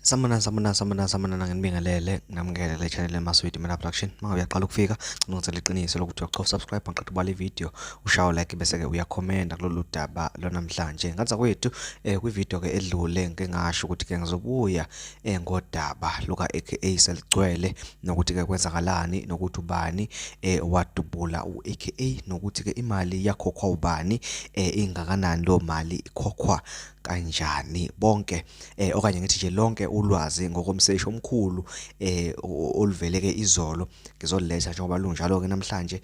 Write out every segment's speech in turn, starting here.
Samana nginibingelele ngamukele le channel eMaswidi Mina Production. Mangabe uyaqala ukufika ngicela iqiniso lokuthi uyachofa subscribe maqedwe bale video ushaye like bese ke uyakhomenta kulolu daba lonamhlanje. Ngathi kwethu kwi video ke edlule ngeke ngasho ukuthi ke ngizobuya ngodaba luka aka seligcwele nokuthi ke kwenzakalani nokuthi ubani wadubula aka nokuthi ke imali yakhokhwa ubani ingakanani lo mali ikhokhwa kanjani bonke okanye ngithi nje lonke ulwazi ngokomsesho omkhulu oluveleke izolo ngizoletha njengoba lunjalo ke namhlanje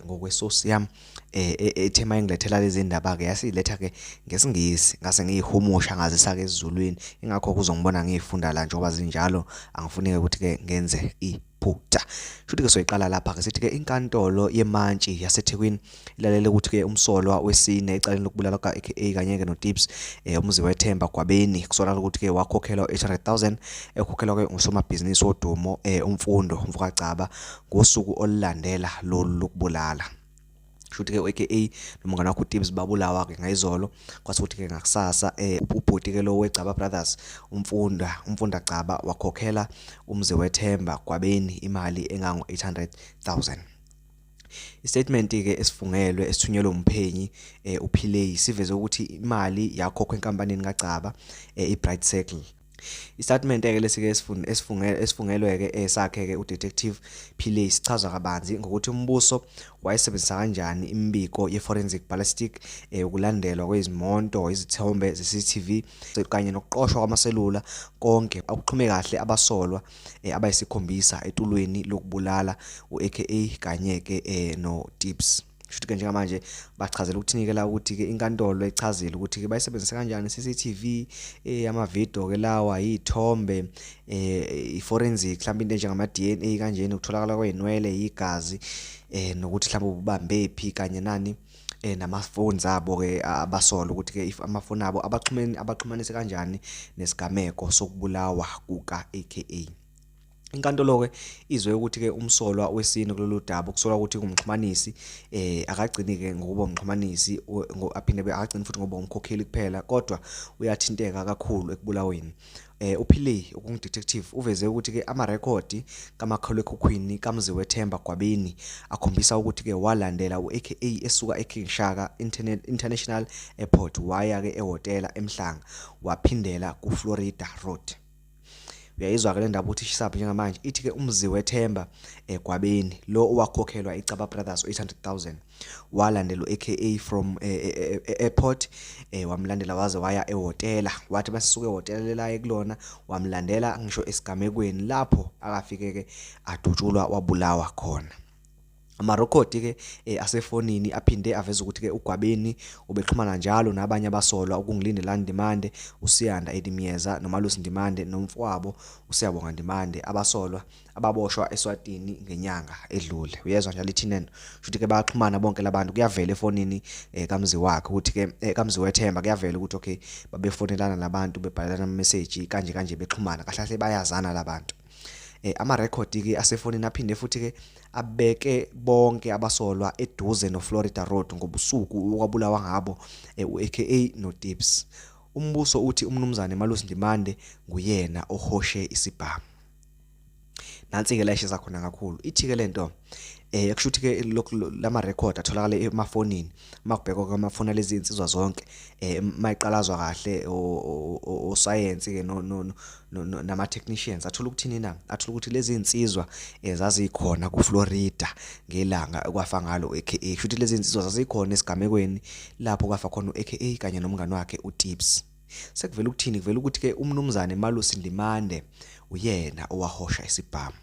ngokwesosi yami ethema engilethela lezi ndaba ke yasiletha ke ngesingisi ngase ngiyihumusha ngazisa ke esiZulwini ingakho kuzongibona ngifunda la njengoba zinjalo angifunike ukuthi ke ngenze phutha futhi ke soyiqala lapha ke sithi ke inkantolo yemantshi yaseThekwini ilalele ukuthi ke umsolwa wesine ecaleni lokubulala ka aka kanye ke no Tips umuzi wethemba kwabeni kusolakala ukuthi ke wakhokhelwa 800,000 ekhokhelwa ke usomabhizinisi wodumo umfundo mvukacaba ngosuku olulandela lolu lokubulala. Futhi ke aka nomngane wakho uTips babulawa ke ngayizolo kwasukuthi ke ngakusasa ubhuti ke lo weCaba Brothers umfunda Caba wakhokhela umzi wethemba kwabeni imali engango 800,000. Istatement ke esifungelwe esithunyelwe umphenyi uPillay siveze ukuthi imali yakhokhwa enkampanini kaCaba iBright Circle. Istatement ke lesike esifungelwe ke sakhe ke uDetective Pillay sichaza kabanzi ngokuthi umbuso wayesebenzisa kanjani imbiko yeforensic ballistic ukulandelwa kwezimonto izithombe zeCCTV kanye nokuqoshwa kwamaselula konke akuxhume kahle abasolwa abayisikhombisa etulweni lokubulala uaka kanye ke no Tips. Futhi ke njengamanje bachazela ukuthinikela ukuthi ke inkantolo echazile ukuthi ke bayisebenzisa kanjani CCTV ama video ke lawa izithombe iforensic mhlawumbe into njengama DNA kanjeni ukutholakala kwezinwele igazi nokuthi mhlawumbe ubambe phi kanye nani namaphones abo ke abasola ukuthi ke amafoni abo abaxhumanise kanjani nesigameko sokubulawa kuka aka. Inkantolo ke izwe ukuthi ke umsolwa wesine kulolu daba kusolwa ukuthi kumxhumanisi akagcini ke ngokuba umxhumanisi aphinde akagcini futhi ngoba umkhokheli kuphela kodwa uyathinteka kakhulu ekubulaweni. uPillay okungidetective uveze ukuthi ke ama record kamakhalekhukhwini kamzi wethemba kwabeni akhombisa ukuthi ke walandela uaka esuka eKing Shaka International Airport waya ke ehotela eMhlanga waphindela kuFlorida Road. Uyayizwa ke le ndaba uthi shisaphi njengamanje ithi ke umzi wethemba kwabeni lo owakhokhelwa iCaba Brothers 800,000 walandela aka from airport wamlandela waze waya ehotela wathi basisuka ehotela la ekulona wamlandela ngisho esigamekweni lapho akafike ke adutshulwa wabulawa khona. Amarekhodi ke asefonini aphinde aveza ukuthi ke uGwabeni ubexhumana njalo nabanye abasolwa ukungilindela Ndimande uSiyanda Edimiyeza noMalusi Ndimande nomfowabo uSiyabonga Ndimande abasolwa ababoshwa eSwatini ngenyanga edlule. Uyezwa njalo ithinene futhi ke baxhumana bonke labantu kuyavela efonini kamzi wakhe ukuthi ke kamzi wethemba kuyavela ukuthi okay babefonelana nabantu bebhalana ama message kanje bexhumana kahle kahle bayazana labantu. Ama record ke asefonini aphinde futhi ke abeke bonke abasolwa eduze noFlorida Road ngobusuku okwabulawa ngabo uaka no Tips. Umbuso uthi umnumzane Malusi Ndimande nguyena ohoshe isibhamu. Nansi ke la ishisa khona kakhulu ithi ke lento kushuthi ke lama record atholakala emafonini makubhekwa kwamafoni lezi insizwa zonke mayiqalazwa kahle o science ke nama technicians athola ukuthini na athola ukuthi lezi insizwa zazikhona kuFlorida ngelanga kwafa ngalo aka futhi lezi insizwa zazikhona esigamekweni lapho kwafa khona uaka kanye nomngane wakhe uTips. Sekuvela ukuthini kuvela ukuthi ke umnumzane Malusi Ndimande uyena owahosha isibhamu.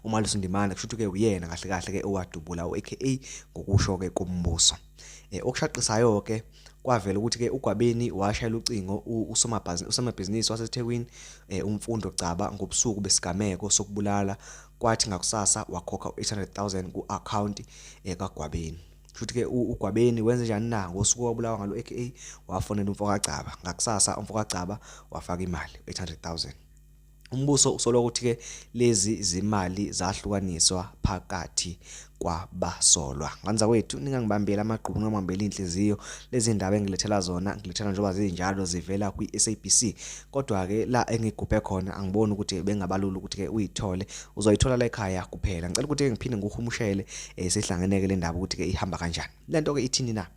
uMalusi Ndimande kusho ukuthi ke uyena kahle kahle ke owadubula uaka ngokusho ke kumbuso. Okushaqisayo ke kwavela ukuthi ke uGwabeni washayela ucingo usomabhizinisi waseThekwini umfundo Caba ngobusuku besigameko sokubulala kwathi ngakusasa wakhokha 800,000 ku-account kaGwabeni. Futhi ke uGwabeni wenze njani na ngosuku wabulawa ngalo aka wafonela umfokacaba ngakusasa umfokacaba wafaka imali 800,000. Umbuso usolwa ukuthi ke lezi zimali zahlukaniswa phakathi kwabasolwa. Nganza kwethu ningangibambela amagqubu ngingambambela inhliziyo lezi ndaba engilethela zona ngilethela njengoba zinjalo zivela kwi-SABC kodwa ke la engigubhe khona angiboni ukuthi bengabalula ukuthi ke uyithole uzoyithola la ekhaya kuphela. Ngicela ukuthi ngiphinde nguhumushele sihlangeneke le ndaba ukuthi ke ihamba kanjani. Lento ke ithini na?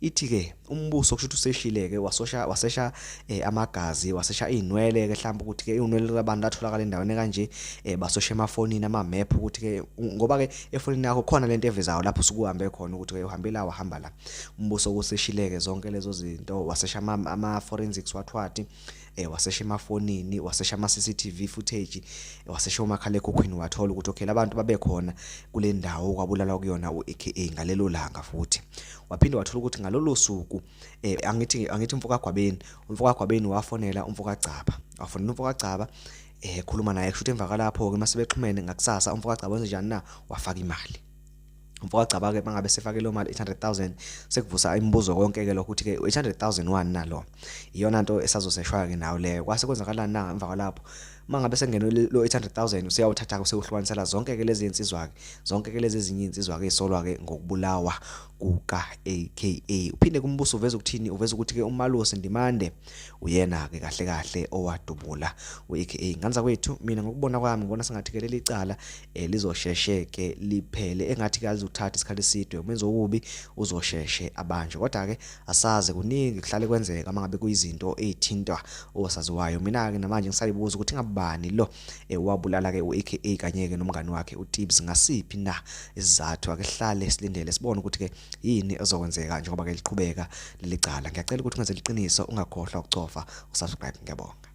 Ithi ke umbuso kusho ukuthi useshile ke wasesha amagazi wasesha inwele ke mhlawumbe ukuthi ke inwele labantu atholakala endaweni kanje basosha emafonini ama-map ukuthi ke ngoba ke efonini yakho khona lento evezayo lapho usukuhambe khona ukuthi ke uhambe la wahamba la. Umbuso kuseshileke zonke lezo zinto wasesha ama-forensics wathwathi wasesha emafonini wasesha ama-CCTV footage wasesha umakhalekhukhwini wathola ukuthi okay labantu babekhona kule ndawo kwabulala kuyona u-AKA ngalelo langa futhi waphinde wathola ukuthi ngalolo suku angithi umfokagwabeni wafonela umfokagcaba wafonela umfokagcaba khuluma naye kusho emva kalapho ke mase bexhumene ngakusasa umfokagcaba wenze njani na wafaka imali. Umfokagcaba ke mangabe sefake lo mali 800,000 sekuvusa imibuzo konke ke lokho ukuthi ke 800,000 wani nalo iyona nto esazoseshwa ke nawo leyo kwase kwenzakalani na emva kwalapho mangabe sengene lo 800,000 useyawuthatha usehlukanisela zonke ke lezi insizwa ke zonke ke lezi ezinye insizwa ke esolwa ke ngokubulawa kuka AKA. Uphinde kumbuso uveza ukuthini uveza ukuthi ke uMalusi Ndimande uyena ke kahle kahle owadubula uAKA. Nganza kwethu mina ngokubona kwami ngibona sengathi ke leli cala lizoshesheke liphele engathi ke uzothatha isikhathi eside umenza okubi uzosheshe abanje kodwa ke asaze kuningi kuhlale kwenzeka mangabe kuyizinto ezithintwa osaziwayo. Mina ke namanje ngisayibuza ukuthi ngabani lo wabulala ke uAKA kanye ke nomngani wakhe uTibbs ngasiphi na isizathu ake hlale silindele sibone ukuthi ke yini ezokwenzeka njengoba ke liqhubeka leli cala. Ngiyacela ukuthi ungenze liqiniso ungakhohlwa ukucofa usubscribe ngiyabonga.